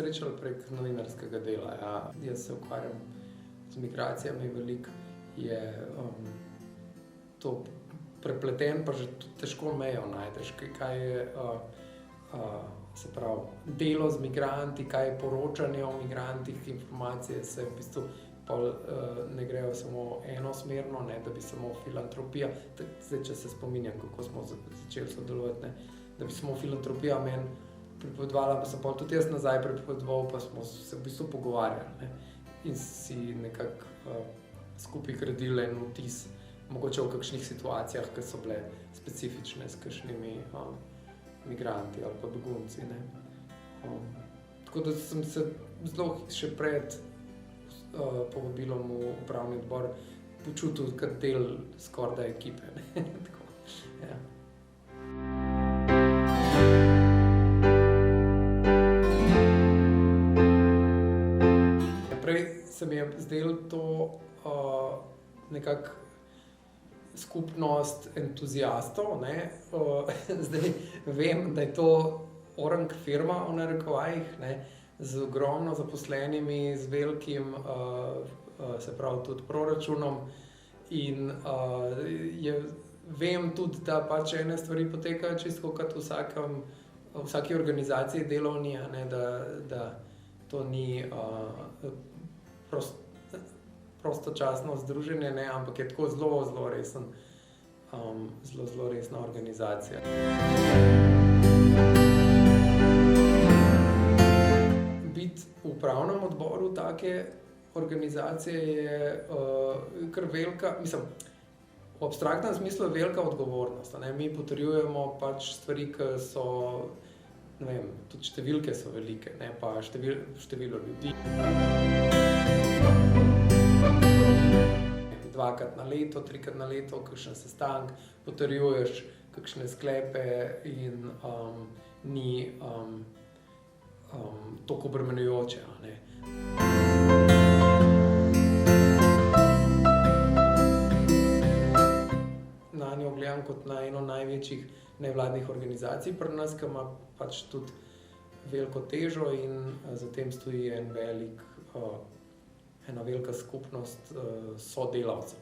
srečali prek novinarskega dela. Ja. Jaz se ukvarjam z migracijami veliko, je to prepleten, pa že težko mejo najdeš, kaj je se pravi, delo z migranti, kaj je poročanje o migrantih, informacije se v bistvu ne grejo samo enosmerno, ne, da bi samo filantropija, zdaj, če se spominjam, kako smo začeli sodelovati, ne, da bi samo filantropija meni pripovedovala, pa sem pa tudi jaz nazaj pripovedoval, pa smo se v bistvu pogovarjali, ne, in si nekako skupaj gradili en vtis, mogoče v kakšnih situacijah, ki so bile specifične s kakšnimi migranti ali pa begunci, ne. Tako da sem se zelo še pred povabilom v upravni odbor počutil kot del skoraj ekipe, ne. Tako, ja. Prej se mi je zdelo to nekako skupnost entuziastov, ne. Zdaj vem, da je to orang firma v narekovajih, ne, z ogromno zaposlenimi, z velikim, se pravi tudi proračunom in vem tudi, da pač ene stvari potekajo čisto kot v vsaki organizaciji delovni, a ne, da to ni prostočasno združenje, ne, ampak je tako zelo resen, zelo resna organizacija. Biti v upravnem odboru take organizacije je kar velika, mislim, v abstraktnem smislu je velika odgovornost, a ne, mi potrjujemo pač stvari, ki so, ne vem, tudi številke so velike, ne, pa število ljudi. Dvakrat na leto, trikrat na leto, kakšen sestanek, potrjuješ kakšne sklepe in ni toliko obremenjujoče, a ne. Nanjo gledam kot na eno največjih nevladnih organizacij pri nas, ki ima pač tudi veliko težo in za tem stoji ena velika skupnost sodelavcev.